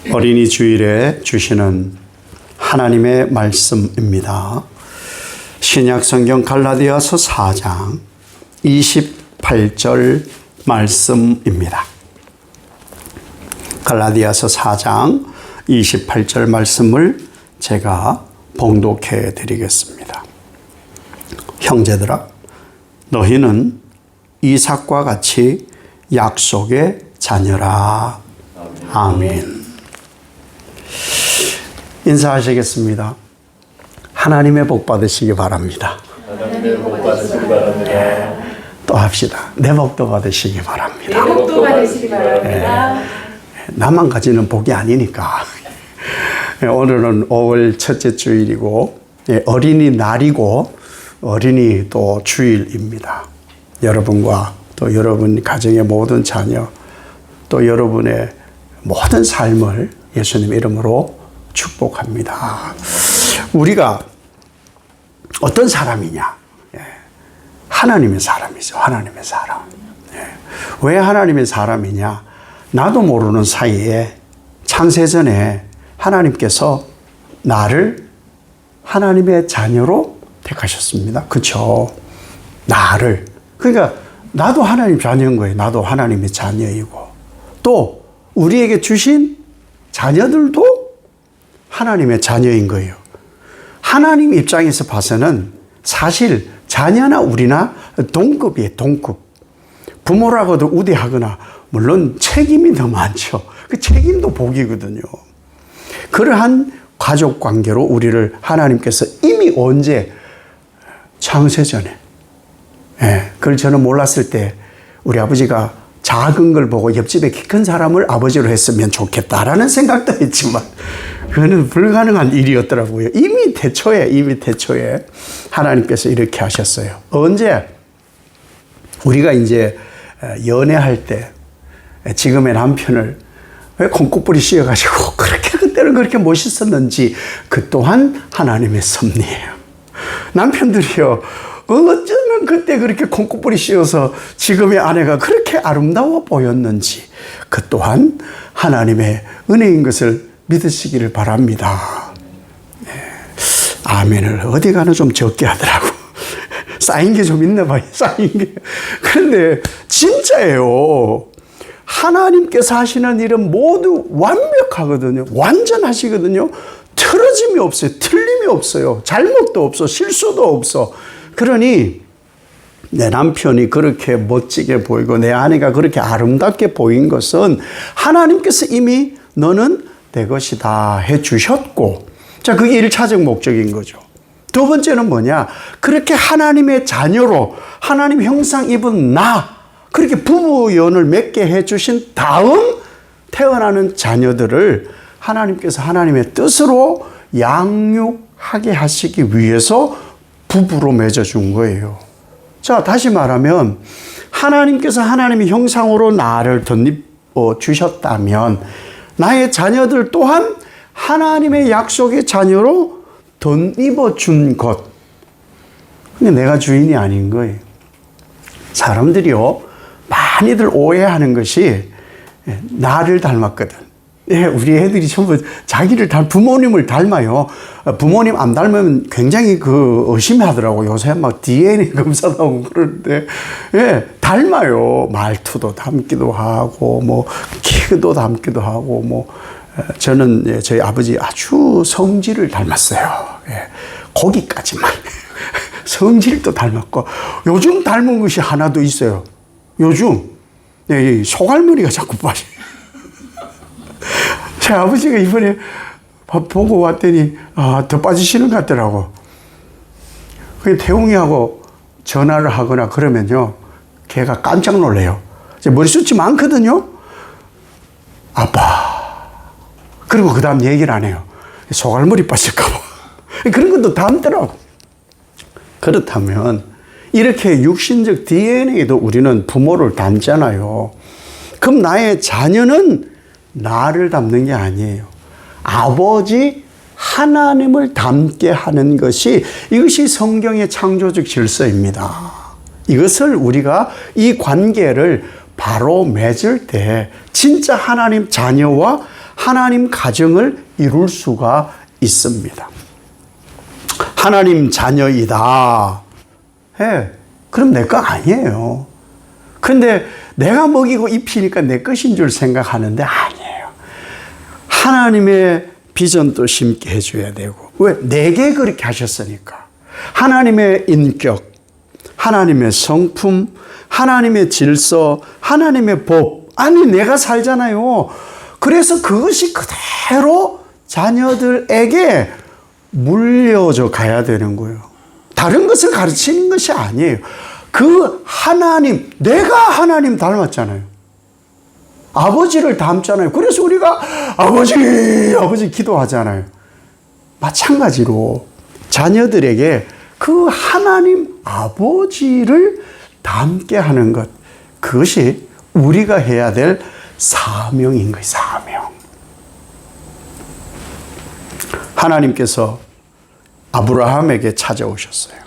어린이 주일에 주시는 하나님의 말씀입니다. 신약 성경 갈라디아서 4장 28절 말씀입니다. 갈라디아서 4장 28절 말씀을 제가 봉독해 드리겠습니다. 형제들아, 너희는 이삭과 같이 약속의 자녀라. 아멘. 인사하시겠습니다. 하나님의 복 받으시기 바랍니다. 하나님의 복 받으시기 바랍니다. 또 합시다. 내 복도 받으시기 바랍니다. 내 복도 받으시기 바랍니다. 나만 가지는 복이 아니니까. 오늘은 5월 첫째 주일이고 어린이날이고 어린이 또 주일입니다. 여러분과 또 여러분 가정의 모든 자녀 또 여러분의 모든 삶을 예수님 이름으로 축복합니다. 우리가 어떤 사람이냐? 하나님의 사람이죠. 하나님의 사람. 왜 하나님의 사람이냐? 나도 모르는 사이에 창세전에 하나님께서 나를 하나님의 자녀로 택하셨습니다. 그렇죠? 나를. 그러니까 나도 하나님 자녀인 거예요. 나도 하나님의 자녀이고 또 우리에게 주신 자녀들도 하나님의 자녀인 거예요. 하나님 입장에서 봐서는 사실 자녀나 우리나 동급이에요. 동급. 부모라고도 우대하거나 물론 책임이 더 많죠. 그 책임도 복이거든요. 그러한 가족 관계로 우리를 하나님께서 이미 언제 창세전에 그걸 저는 몰랐을 때 우리 아버지가 작은 걸 보고 옆집에 키 큰 사람을 아버지로 했으면 좋겠다라는 생각도 했지만 그거는 불가능한 일이었더라고요. 이미 태초에 하나님께서 이렇게 하셨어요. 언제? 우리가 이제 연애할 때 지금의 남편을 왜 콩국불이 씌어가지고 그때는 그렇게 멋있었는지 그 또한 하나님의 섭리예요. 남편들이요. 어쩌면 그때 그렇게 콩국불이 씌어서 지금의 아내가 그렇게 아름다워 보였는지 그 또한 하나님의 은혜인 것을 믿으시기를 바랍니다. 아멘을 어디 가나 좀 적게 하더라고. 쌓인 게 좀 있나 봐요. 쌓인 게. 그런데 진짜예요. 하나님께서 하시는 일은 모두 완벽하거든요. 완전하시거든요. 틀어짐이 없어요. 틀림이 없어요. 잘못도 없어. 실수도 없어. 그러니 내 남편이 그렇게 멋지게 보이고 내 아내가 그렇게 아름답게 보인 것은 하나님께서 이미 너는 내 것이다 해주셨고, 자, 그게 1차적 목적인 거죠. 두 번째는 뭐냐? 그렇게 하나님의 자녀로 하나님 형상 입은 그렇게 부부연을 맺게 해주신 다음 태어나는 자녀들을 하나님께서 하나님의 뜻으로 양육하게 하시기 위해서 부부로 맺어준 거예요. 자, 다시 말하면 하나님께서 하나님의 형상으로 나를 덧입어 주셨다면 나의 자녀들 또한 하나님의 약속의 자녀로 덧입어 준 것. 근데 내가 주인이 아닌 거예요. 사람들이요, 많이들 오해하는 것이 나를 닮았거든. 우리 애들이 전부 자기를 부모님을 닮아요. 부모님 안 닮으면 굉장히 의심하더라고. 요새 막 DNA 검사도 하고 그러는데, 닮아요. 말투도 닮기도 하고, 키도 닮기도 하고, 저는 저희 아버지 아주 성질을 닮았어요. 거기까지만. 성질도 닮았고, 요즘 닮은 것이 하나 더 있어요. 요즘, 소갈머리가 자꾸 빠져요. 제 아버지가 이번에 보고 왔더니 더 빠지시는 것 같더라고. 태웅이하고 전화를 하거나 그러면요, 걔가 깜짝 놀래요. 머리숱이 많거든요. 아빠. 그리고 그 다음 얘기를 안 해요. 소갈머리 빠질까 봐. 그런 것도 닮더라고. 그렇다면 이렇게 육신적 DNA도 우리는 부모를 닮잖아요. 그럼 나의 자녀는 나를 닮는 게 아니에요. 아버지 하나님을 닮게 하는 이것이 성경의 창조적 질서입니다. 이것을 우리가 이 관계를 바로 맺을 때 진짜 하나님 자녀와 하나님 가정을 이룰 수가 있습니다. 하나님 자녀이다. 그럼 내 거 아니에요. 근데 내가 먹이고 입히니까 내 것인 줄 생각하는데 아니에요. 하나님의 비전도 심게 해줘야 되고. 왜? 내게 그렇게 하셨으니까. 하나님의 인격, 하나님의 성품, 하나님의 질서, 하나님의 법. 아니, 내가 살잖아요. 그래서 그것이 그대로 자녀들에게 물려져 가야 되는 거예요. 다른 것을 가르치는 것이 아니에요. 그 하나님, 내가 하나님 닮았잖아요. 아버지를 닮잖아요. 그래서 우리가 아버지 기도하잖아요. 마찬가지로 자녀들에게 그 하나님 아버지를 닮게 하는 것, 그것이 우리가 해야 될 사명인 거예요. 사명. 하나님께서 아브라함에게 찾아오셨어요.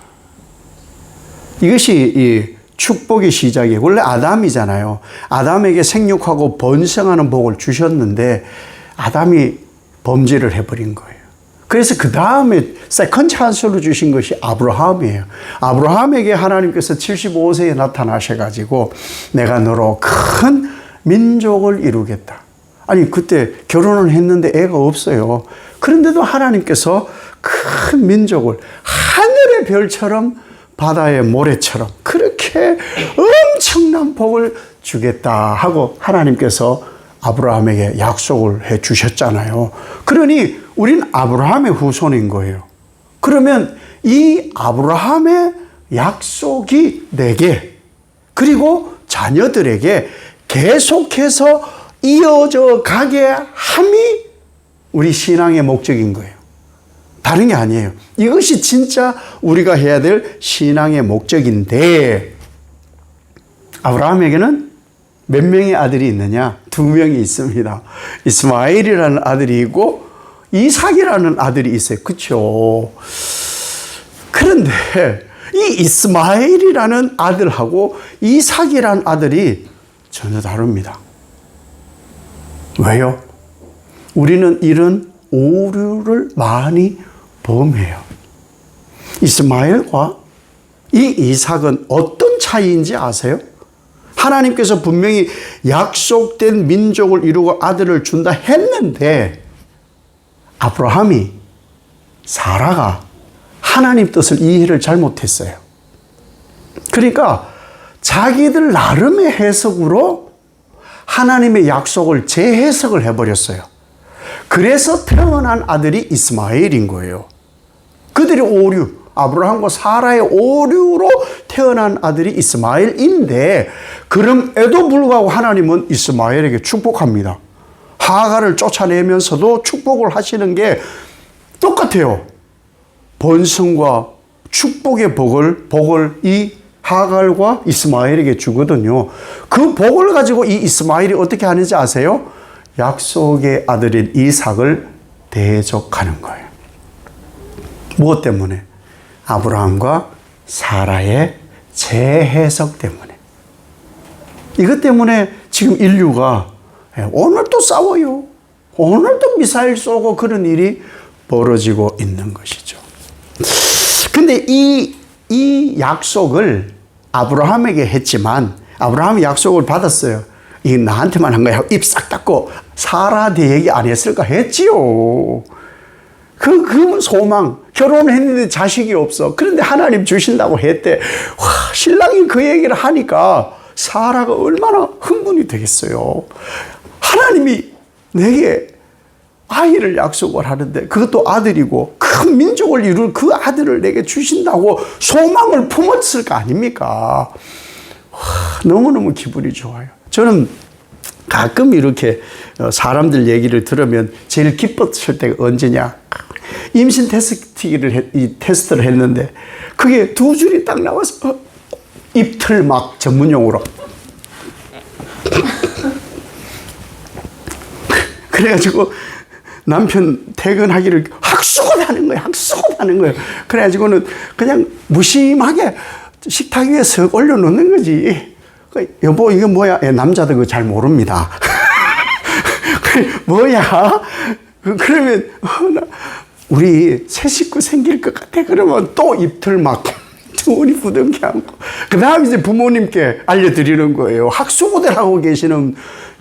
이것이 이 축복의 시작이에요. 원래 아담이잖아요. 아담에게 생육하고 번성하는 복을 주셨는데 아담이 범죄를 해버린 거예요. 그래서 그 다음에 세컨 찬스로 주신 것이 아브라함이에요. 아브라함에게 하나님께서 75세에 나타나셔가지고 내가 너로 큰 민족을 이루겠다. 아니, 그때 결혼을 했는데 애가 없어요. 그런데도 하나님께서 큰 민족을 하늘의 별처럼 바다의 모래처럼 그렇게 엄청난 복을 주겠다 하고 하나님께서 아브라함에게 약속을 해 주셨잖아요. 그러니 우린 아브라함의 후손인 거예요. 그러면 이 아브라함의 약속이 내게 그리고 자녀들에게 계속해서 이어져 가게 함이 우리 신앙의 목적인 거예요. 다른 게 아니에요. 이것이 진짜 우리가 해야 될 신앙의 목적인데 아브라함에게는 몇 명의 아들이 있느냐? 2명이 있습니다. 이스마엘이라는 아들이 있고 이삭이라는 아들이 있어요. 그렇죠? 그런데 이 이스마엘이라는 아들하고 이삭이라는 아들이 전혀 다릅니다. 왜요? 우리는 이런 오류를 많이 범해요. 이스마엘과 이 이삭은 어떤 차이인지 아세요? 하나님께서 분명히 약속된 민족을 이루고 아들을 준다 했는데 아브라함이 사라가 하나님 뜻을 이해를 잘못했어요. 그러니까 자기들 나름의 해석으로 하나님의 약속을 재해석을 해버렸어요. 그래서 태어난 아들이 이스마엘인 거예요. 그들의 오류, 아브라함과 사라의 오류로 태어난 아들이 이스마엘인데 그럼에도 불구하고 하나님은 이스마엘에게 축복합니다. 하갈을 쫓아내면서도 축복을 하시는 게 똑같아요. 번성과 축복의 복을 이 하갈과 이스마엘에게 주거든요. 그 복을 가지고 이 이스마엘이 어떻게 하는지 아세요? 약속의 아들인 이삭을 대적하는 거예요. 무엇 때문에? 아브라함과 사라의 재해석 때문에. 이것 때문에 지금 인류가 오늘도 싸워요. 오늘도 미사일 쏘고 그런 일이 벌어지고 있는 것이죠. 근데 이 약속을 아브라함에게 했지만 아브라함이 약속을 받았어요. 이 나한테만 한 거야. 입 싹 닫고 사라한테 얘기 안 했을까? 했지요. 그 소망. 결혼을 했는데 자식이 없어. 그런데 하나님 주신다고 했대. 와, 신랑이 그 얘기를 하니까 사라가 얼마나 흥분이 되겠어요. 하나님이 내게 아이를 약속을 하는데 그것도 아들이고 큰 민족을 이룰 그 아들을 내게 주신다고 소망을 품었을 거 아닙니까? 와, 너무너무 기분이 좋아요. 저는 가끔 이렇게 사람들 얘기를 들으면 제일 기뻤을 때가 언제냐? 임신 테스트를 했는데 그게 2줄이 딱 나와서 입틀막 전문용어로 그래가지고 남편 퇴근하기를 학수고를 하는 거예요. 학수고를 하는 거예요. 그래가지고는 그냥 무심하게 식탁 위에 석 올려놓는 거지. 여보, 이거 뭐야? 남자들 그거 잘 모릅니다. 뭐야? 그러면 우리 새 식구 생길 것 같아. 그러면 또 입틀 막 우리 부둥켜 안고. 그 다음 이제 부모님께 알려드리는 거예요. 학수고대를 하고 계시는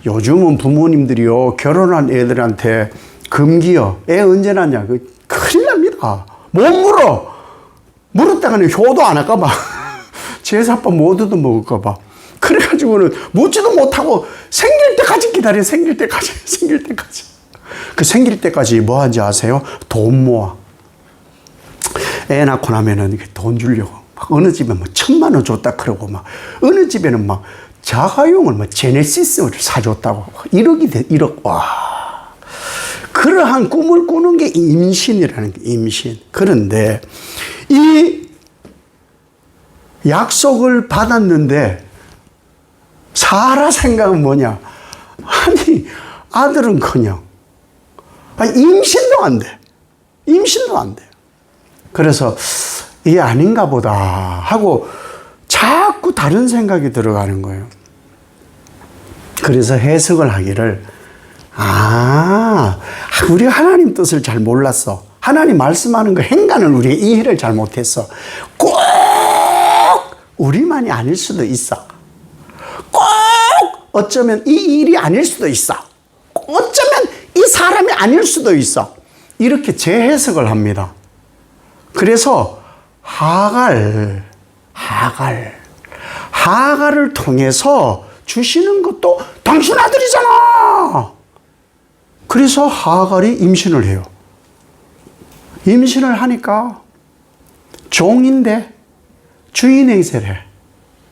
요즘은 부모님들이요, 결혼한 애들한테 금기요. 애 언제 낳냐? 큰일 납니다. 못 물어. 물었다가는 효도 안 할까봐. 제사밥 못 얻어먹을까봐. 그래가지고는 묻지도 못하고 생길 때까지 기다려. 생길 때까지. 그 생길 때까지 뭐 하는지 아세요? 돈 모아. 애 낳고 나면은 돈 주려고. 막 어느 집에 뭐 1,000,000원 줬다 그러고 막 어느 집에는 막 자가용을 뭐 제네시스를 사줬다고. 1억. 와. 그러한 꿈을 꾸는 게 임신이라는 게 임신. 그런데 이 약속을 받았는데 사라 생각은 뭐냐? 아니, 아들은커녕 임신도 안 돼. 임신도 안 돼. 그래서 이게 아닌가 보다 하고 자꾸 다른 생각이 들어가는 거예요. 그래서 해석을 하기를, 우리가 하나님 뜻을 잘 몰랐어. 하나님 말씀하는 거 행간을 우리가 이해를 잘 못했어. 꼭 우리만이 아닐 수도 있어. 꼭 어쩌면 이 일이 아닐 수도 있어. 어쩌면 이 사람이 아닐 수도 있어. 이렇게 재해석을 합니다. 그래서 하갈을 통해서 주시는 것도 당신 아들이잖아. 그래서 하갈이 임신을 해요. 임신을 하니까 종인데 주인 행세를 해.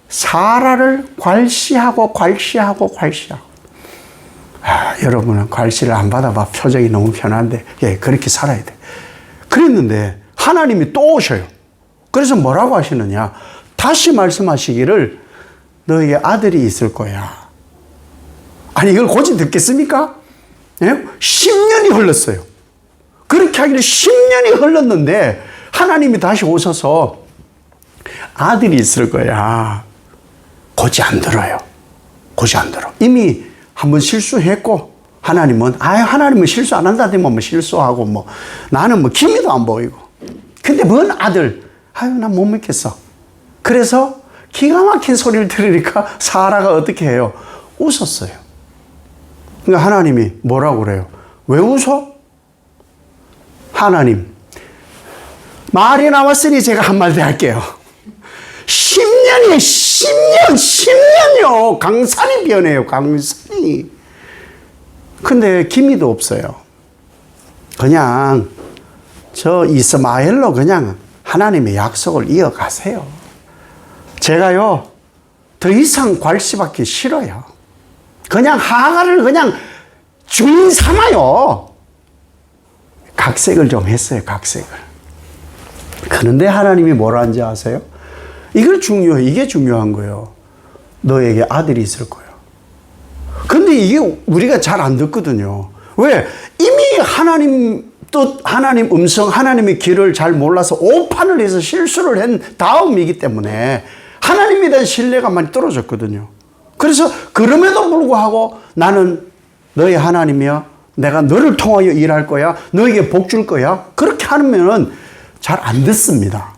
사라를 괄시하고. 여러분은 괄시를 안 받아봐. 표정이 너무 편한데, 그렇게 살아야 돼. 그랬는데 하나님이 또 오셔요. 그래서 뭐라고 하시느냐? 다시 말씀하시기를 너에게 아들이 있을 거야. 아니, 이걸 고지 듣겠습니까? 10년이 흘렀어요. 그렇게 하기를 10년이 흘렀는데 하나님이 다시 오셔서 아들이 있을 거야. 고지 안 들어요. 고지 안 들어. 이미 한번 실수했고, 하나님은 실수 안 한다더만 실수하고, 나는 기미도 안 보이고. 근데 뭔 아들? 난 못 믿겠어. 그래서 기가 막힌 소리를 들으니까 사라가 어떻게 해요? 웃었어요. 그러니까 하나님이 뭐라고 그래요? 왜 웃어? 하나님, 말이 나왔으니 제가 한마디 할게요. 10년이요. 강산이 변해요, 강산이. 근데 기미도 없어요. 그냥 저 이스마엘로 그냥 하나님의 약속을 이어가세요. 제가요, 더 이상 괄시받기 싫어요. 그냥 하갈을 그냥 주인 삼아요. 각색을 좀 했어요, 각색을. 그런데 하나님이 뭐라 하는지 아세요? 이게 중요한 거예요. 너에게 아들이 있을 거예요. 근데 이게 우리가 잘 안 듣거든요. 왜? 이미 하나님 뜻, 하나님 음성, 하나님의 길을 잘 몰라서 오판을 해서 실수를 한 다음이기 때문에 하나님에 대한 신뢰가 많이 떨어졌거든요. 그래서 그럼에도 불구하고 나는 너의 하나님이야. 내가 너를 통하여 일할 거야. 너에게 복 줄 거야. 그렇게 하면은 잘 안 듣습니다.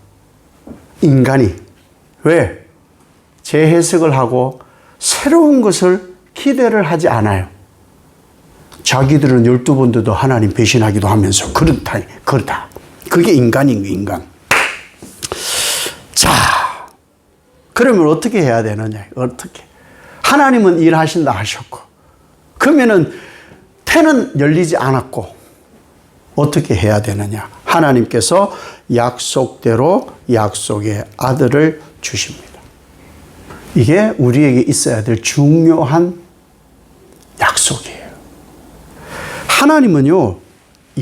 인간이. 왜? 재해석을 하고 새로운 것을 기대를 하지 않아요. 자기들은 12번째도 하나님 배신하기도 하면서 그렇다. 그게 인간인 거예요, 인간. 자, 그러면 어떻게 해야 되느냐? 어떻게? 하나님은 일하신다 하셨고, 그러면은 태는 열리지 않았고, 어떻게 해야 되느냐? 하나님께서 약속대로 약속의 아들을 주십니다. 이게 우리에게 있어야 될 중요한 약속이에요. 하나님은요,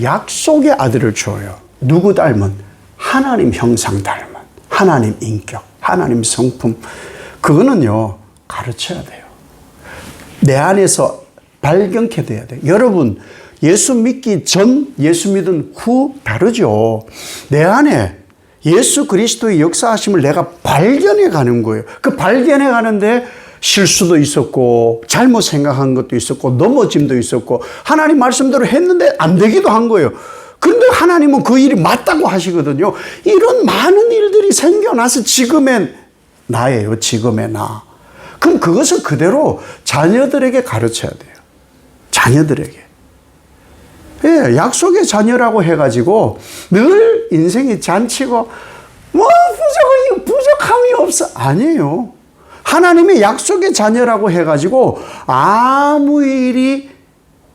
약속의 아들을 줘요. 누구 닮은? 하나님 형상 닮은, 하나님 인격, 하나님 성품. 그거는요, 가르쳐야 돼요. 내 안에서 발견케 돼야 돼요. 여러분, 예수 믿기 전, 예수 믿은 후 다르죠. 내 안에 예수 그리스도의 역사하심을 내가 발견해 가는 거예요. 그 발견해 가는데 실수도 있었고 잘못 생각한 것도 있었고 넘어짐도 있었고 하나님 말씀대로 했는데 안 되기도 한 거예요. 그런데 하나님은 그 일이 맞다고 하시거든요. 이런 많은 일들이 생겨나서 지금의 나예요. 지금의 나. 그럼 그것을 그대로 자녀들에게 가르쳐야 돼요. 자녀들에게. 예, 약속의 자녀라고 해가지고 늘 인생이 잔치고 뭐 부족함이 없어. 아니에요. 하나님의 약속의 자녀라고 해가지고 아무 일이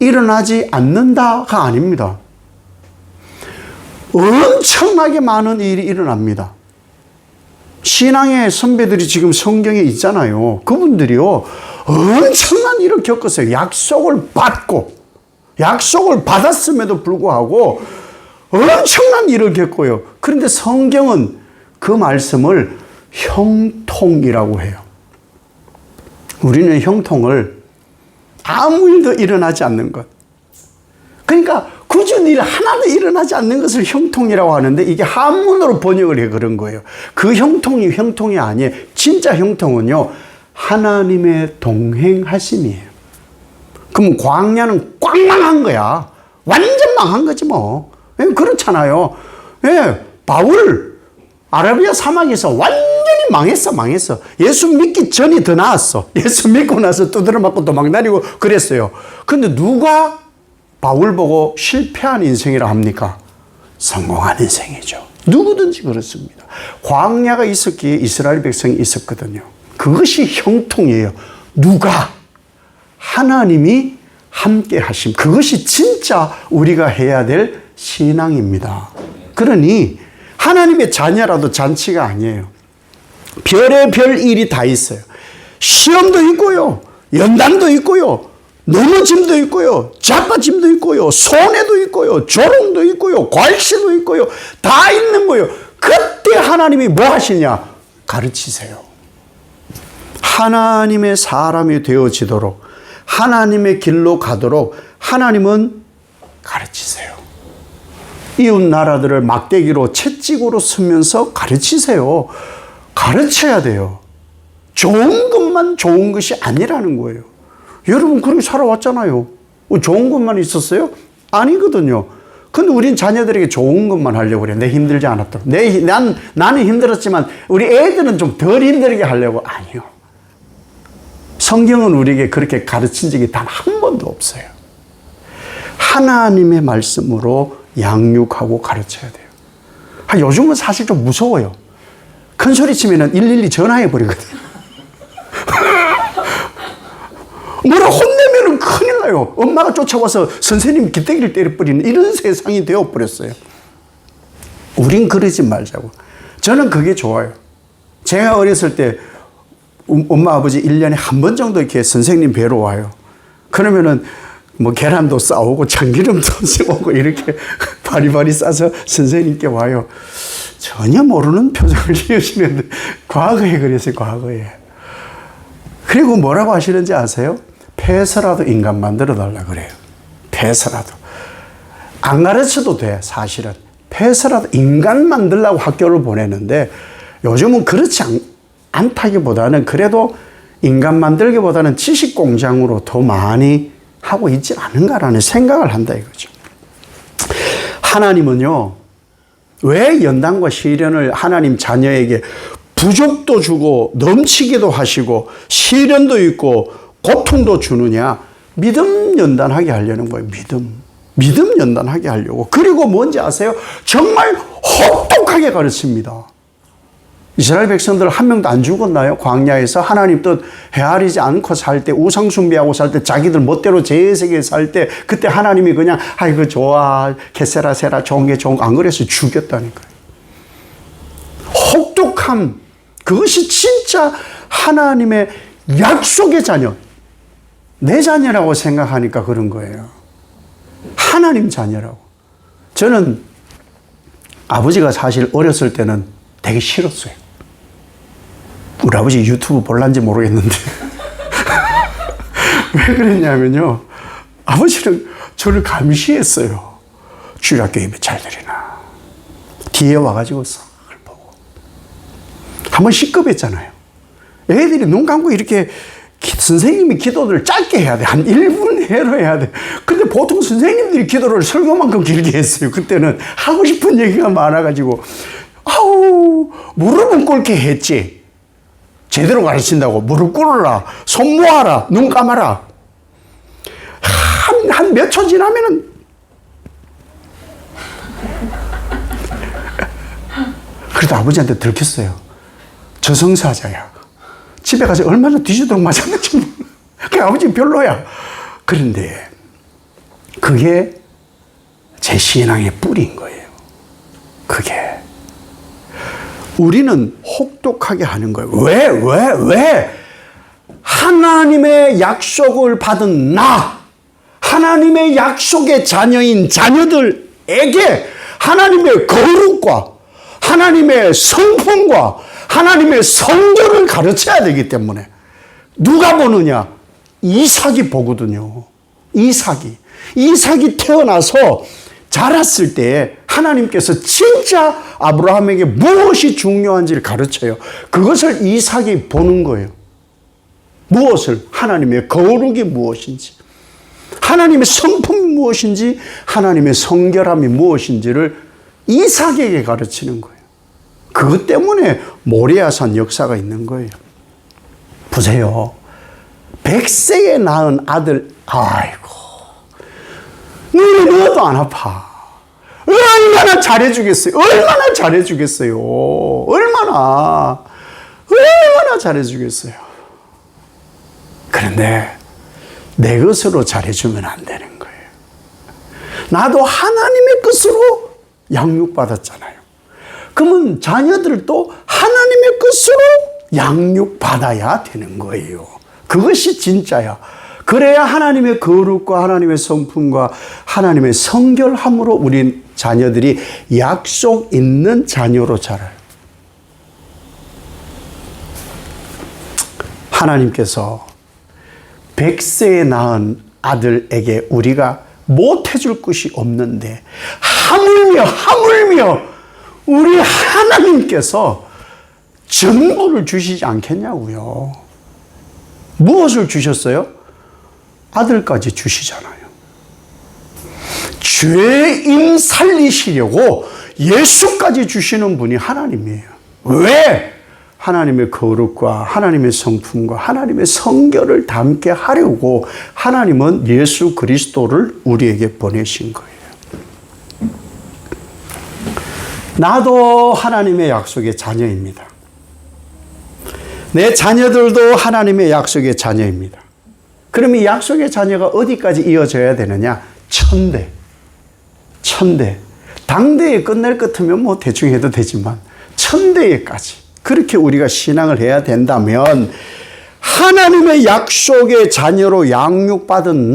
일어나지 않는다가 아닙니다. 엄청나게 많은 일이 일어납니다. 신앙의 선배들이 지금 성경에 있잖아요. 그분들이요, 엄청난 일을 겪었어요. 약속을 받았음에도 불구하고 엄청난 일을 겪고요. 그런데 성경은 그 말씀을 형통이라고 해요. 우리는 형통을 아무 일도 일어나지 않는 것. 그러니까 굳은 일 하나도 일어나지 않는 것을 형통이라고 하는데 이게 한문으로 번역을 해 그런 거예요. 그 형통이 아니에요. 진짜 형통은요, 하나님의 동행하심이에요. 그럼 광야는 꽉 망한 거야. 완전 망한 거지 뭐. 그렇잖아요. 예, 바울 아라비아 사막에서 완전히 망했어. 예수 믿기 전이 더 나았어. 예수 믿고 나서 두드려 맞고 도망다니고 그랬어요. 근데 누가 바울 보고 실패한 인생이라 합니까? 성공한 인생이죠. 누구든지 그렇습니다. 광야가 있었기에 이스라엘 백성이 있었거든요. 그것이 형통이에요. 누가? 하나님이 함께 하심. 그것이 진짜 우리가 해야 될 신앙입니다. 그러니 하나님의 자녀라도 잔치가 아니에요. 별의별 일이 다 있어요. 시험도 있고요. 연단도 있고요. 넘어짐도 있고요. 자빠짐도 있고요. 손해도 있고요. 조롱도 있고요. 괄시도 있고요. 다 있는 거예요. 그때 하나님이 뭐 하시냐? 가르치세요. 하나님의 사람이 되어지도록, 하나님의 길로 가도록 하나님은 가르치세요. 이웃 나라들을 막대기로 채찍으로 쓰면서 가르치세요. 가르쳐야 돼요. 좋은 것만 좋은 것이 아니라는 거예요. 여러분 그렇게 살아왔잖아요. 좋은 것만 있었어요? 아니거든요. 근데 우린 자녀들에게 좋은 것만 하려고 그래. 내 힘들지 않았도록. 나는 힘들었지만 우리 애들은 좀 덜 힘들게 하려고. 아니요. 성경은 우리에게 그렇게 가르친 적이 단 한 번도 없어요. 하나님의 말씀으로 양육하고 가르쳐야 돼요. 요즘은 사실 좀 무서워요. 큰 소리 치면 112 전화해 버리거든요. 뭐라 혼내면 큰일 나요. 엄마가 쫓아와서 선생님 기대기를 때려버리는 이런 세상이 되어버렸어요. 우린 그러지 말자고. 저는 그게 좋아요. 제가 어렸을 때 엄마 아버지 1년에 한 번 정도 이렇게 선생님 뵈러 와요. 그러면은 뭐 계란도 싸오고 참기름도 싸오고 이렇게 바리바리 싸서 선생님께 와요. 전혀 모르는 표정을 지으시는데 과거에 그랬어요. 과거에. 그리고 뭐라고 하시는지 아세요? 패서라도 인간 만들어 달라 그래요. 패서라도. 안 가르쳐도 돼, 사실은. 패서라도 인간 만들라고 학교를 보내는데 요즘은 그렇지 않다기보다는 그래도 인간 만들기보다는 지식 공장으로 더 많이 하고 있지 않은가라는 생각을 한다 이거죠. 하나님은요, 왜 연단과 시련을 하나님 자녀에게 부족도 주고 넘치기도 하시고 시련도 있고 고통도 주느냐? 믿음 연단하게 하려는 거예요. 믿음 연단하게 하려고. 그리고 뭔지 아세요? 정말 혹독하게 가르칩니다. 이스라엘 백성들 한 명도 안 죽었나요? 광야에서 하나님 뜻 헤아리지 않고 살 때, 우상 숭배하고 살 때, 자기들 멋대로 제세계 살 때, 그때 하나님이 그냥 아이고 좋아, 개세라 세라 좋은 게 좋은 거 안 그래서 죽였다니까요. 혹독함, 그것이 진짜 하나님의 약속의 자녀, 내 자녀라고 생각하니까 그런 거예요. 하나님 자녀라고. 저는 아버지가 사실 어렸을 때는 되게 싫었어요. 우리 아버지 유튜브 볼란지 모르겠는데 왜 그랬냐면요, 아버지는 저를 감시했어요. 주일학교 예배 잘 드리나. 뒤에 와가지고 싹 보고. 한번 C급 했잖아요. 애들이 눈 감고 이렇게 선생님이 기도를 짧게 해야 돼. 한 1분 해로 해야 돼. 근데 보통 선생님들이 기도를 설교만큼 길게 했어요. 그때는 하고 싶은 얘기가 많아가지고, 아우, 무릎은 꿇게 했지. 제대로 가르친다고. 무릎 꿇어라. 손 모아라. 눈 감아라. 한 몇 초 지나면은, 그래도 아버지한테 들켰어요. 저승사자야. 집에 가서 얼마나 뒤지도록 맞았는지 몰라. 그 아버지 별로야. 그런데 그게 제 신앙의 뿌리인 거예요. 그게. 우리는 혹독하게 하는 거예요. 왜? 하나님의 약속을 받은 하나님의 약속의 자녀인 자녀들에게 하나님의 거룩과 하나님의 성품과 하나님의 성결을 가르쳐야 되기 때문에 누가 보느냐? 이삭이 보거든요. 이삭이 태어나서 자랐을 때 하나님께서 진짜 아브라함에게 무엇이 중요한지를 가르쳐요. 그것을 이삭이 보는 거예요. 무엇을? 하나님의 거룩이 무엇인지, 하나님의 성품이 무엇인지, 하나님의 성결함이 무엇인지를 이삭에게 가르치는 거예요. 그것 때문에 모리아산 역사가 있는 거예요. 보세요. 100세에 낳은 아들, 아이고, 눈에 넣어도 안 아파. 얼마나 잘해주겠어요. 얼마나 잘해주겠어요. 그런데 내 것으로 잘해주면 안 되는 거예요. 나도 하나님의 것으로 양육받았잖아요. 그러면 자녀들도 하나님의 것으로 양육받아야 되는 거예요. 그것이 진짜야. 그래야 하나님의 거룩과 하나님의 성품과 하나님의 성결함으로 우리 자녀들이 약속 있는 자녀로 자라요. 하나님께서 100세에 낳은 아들에게 우리가 못해줄 것이 없는데 하물며 우리 하나님께서 전부를 주시지 않겠냐고요. 무엇을 주셨어요? 아들까지 주시잖아요. 죄인 살리시려고 예수까지 주시는 분이 하나님이에요. 왜? 하나님의 거룩과 하나님의 성품과 하나님의 성결을 담게 하려고 하나님은 예수 그리스도를 우리에게 보내신 거예요. 나도 하나님의 약속의 자녀입니다. 내 자녀들도 하나님의 약속의 자녀입니다. 그럼 이 약속의 자녀가 어디까지 이어져야 되느냐? 천대. 당대에 끝날 것 같으면 뭐 대충 해도 되지만 천대에까지. 그렇게 우리가 신앙을 해야 된다면 하나님의 약속의 자녀로 양육받은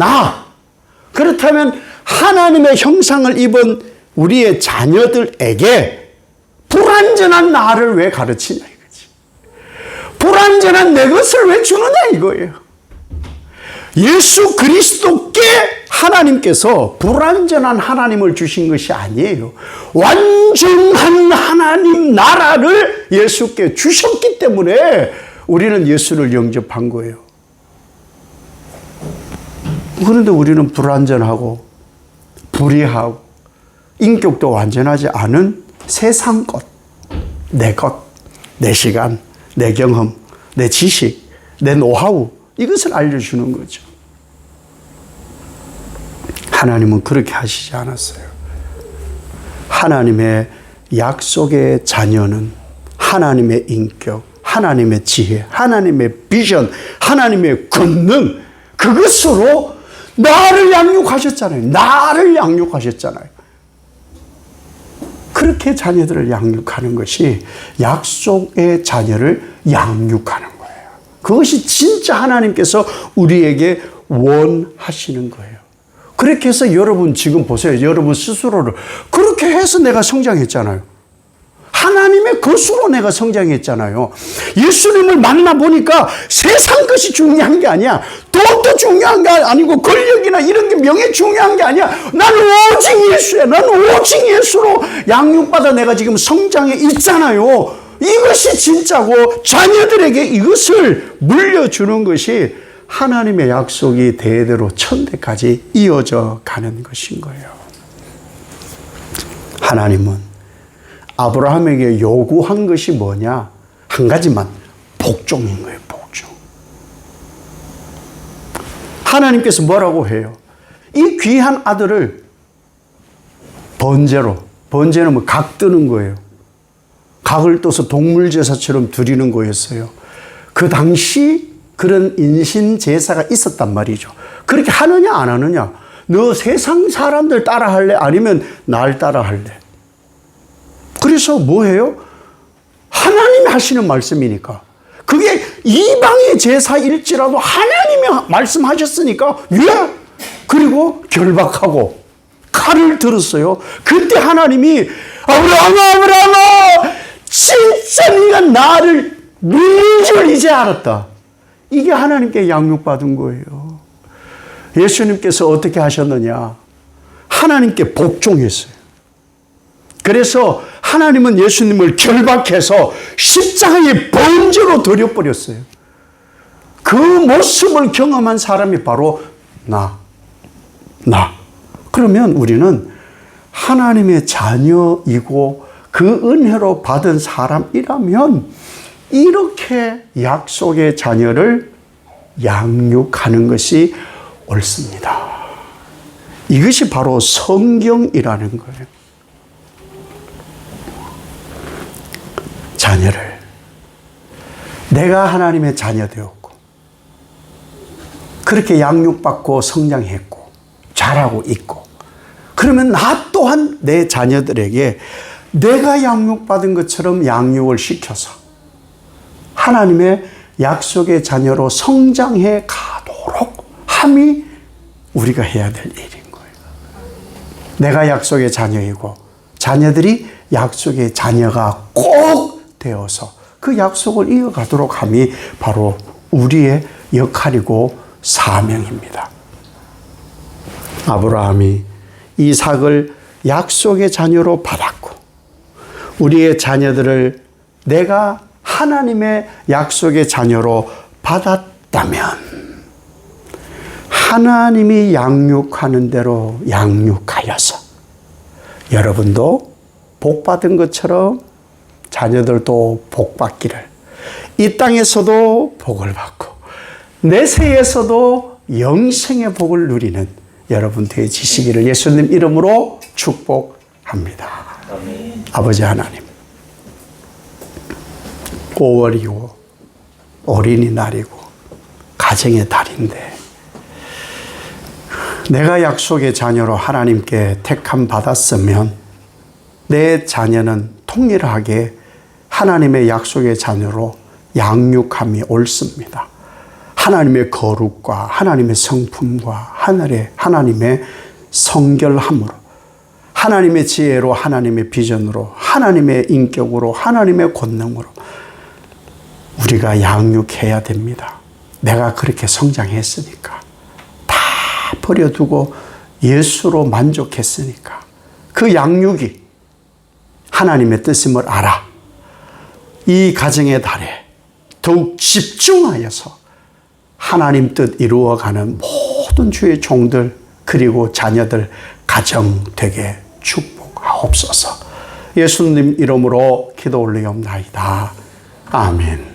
그렇다면 하나님의 형상을 입은 우리의 자녀들에게 불완전한 나를 왜 가르치냐 이거지. 불완전한 내 것을 왜 주느냐 이거예요. 예수 그리스도께 하나님께서 불완전한 하나님을 주신 것이 아니에요. 완전한 하나님 나라를 예수께 주셨기 때문에 우리는 예수를 영접한 거예요. 그런데 우리는 불완전하고 불의하고 인격도 완전하지 않은 세상 것, 내 것, 내 시간, 내 경험, 내 지식, 내 노하우 이것을 알려주는 거죠. 하나님은 그렇게 하시지 않았어요. 하나님의 약속의 자녀는 하나님의 인격, 하나님의 지혜, 하나님의 비전, 하나님의 권능 그것으로 나를 양육하셨잖아요. 그렇게 자녀들을 양육하는 것이 약속의 자녀를 양육하는 거예요. 그것이 진짜 하나님께서 우리에게 원하시는 거예요. 그렇게 해서 여러분 지금 보세요. 여러분 스스로를 그렇게 해서 내가 성장했잖아요. 하나님의 것으로 내가 성장했잖아요. 예수님을 만나보니까 세상 것이 중요한 게 아니야. 돈도 중요한 게 아니고 권력이나 이런 게 명예 중요한 게 아니야. 나는 오직 예수야. 나는 오직 예수로 양육받아 내가 지금 성장해 있잖아요. 이것이 진짜고 자녀들에게 이것을 물려주는 것이 하나님의 약속이 대대로 천대까지 이어져 가는 것인 거예요. 하나님은 아브라함에게 요구한 것이 뭐냐? 한 가지만, 복종인 거예요. 복종. 하나님께서 뭐라고 해요? 이 귀한 아들을 번제는 뭐 각 뜨는 거예요. 각을 떠서 동물제사처럼 드리는 거였어요. 그 당시 그런 인신제사가 있었단 말이죠. 그렇게 하느냐 안 하느냐? 너 세상 사람들 따라 할래? 아니면 날 따라 할래? 그래서 뭐 해요? 하나님이 하시는 말씀이니까. 그게 이방의 제사일지라도 하나님이 말씀하셨으니까 예! 그리고 결박하고 칼을 들었어요. 그때 하나님이 아브라함아 진짜 네가 나를 믿는 줄 이제 알았다. 이게 하나님께 양육받은 거예요. 예수님께서 어떻게 하셨느냐? 하나님께 복종했어요. 그래서 하나님은 예수님을 결박해서 십자가의 번제로 드려버렸어요. 그 모습을 경험한 사람이 바로 나. 그러면 우리는 하나님의 자녀이고 그 은혜로 받은 사람이라면 이렇게 약속의 자녀를 양육하는 것이 옳습니다. 이것이 바로 성경이라는 거예요. 자녀를 내가 하나님의 자녀 되었고 그렇게 양육받고 성장했고 잘하고 있고 그러면 나 또한 내 자녀들에게 내가 양육받은 것처럼 양육을 시켜서 하나님의 약속의 자녀로 성장해 가도록 함이 우리가 해야 될 일인 거예요. 내가 약속의 자녀이고 자녀들이 약속의 자녀가 꼭 되어서 그 약속을 이어가도록 함이 바로 우리의 역할이고 사명입니다. 아브라함이 이삭을 약속의 자녀로 받았고 우리의 자녀들을 내가 하나님의 약속의 자녀로 받았다면 하나님이 양육하는 대로 양육하여서 여러분도 복받은 것처럼 자녀들도 복받기를 이 땅에서도 복을 받고 내세에서도 영생의 복을 누리는 여러분 되시기를 예수님 이름으로 축복합니다. 아멘. 아버지 하나님 5월이고 어린이날이고 가정의 달인데 내가 약속의 자녀로 하나님께 택함 받았으면 내 자녀는 통일하게 하나님의 약속의 자녀로 양육함이 옳습니다. 하나님의 거룩과 하나님의 성품과 하나님의 성결함으로 하나님의 지혜로 하나님의 비전으로 하나님의 인격으로 하나님의 권능으로 우리가 양육해야 됩니다. 내가 그렇게 성장했으니까 다 버려두고 예수로 만족했으니까 그 양육이 하나님의 뜻임을 알아 이 가정의 달에 더욱 집중하여서 하나님 뜻 이루어가는 모든 주의 종들 그리고 자녀들 가정 되게 축복하옵소서. 예수님 이름으로 기도 올리옵나이다. 아멘.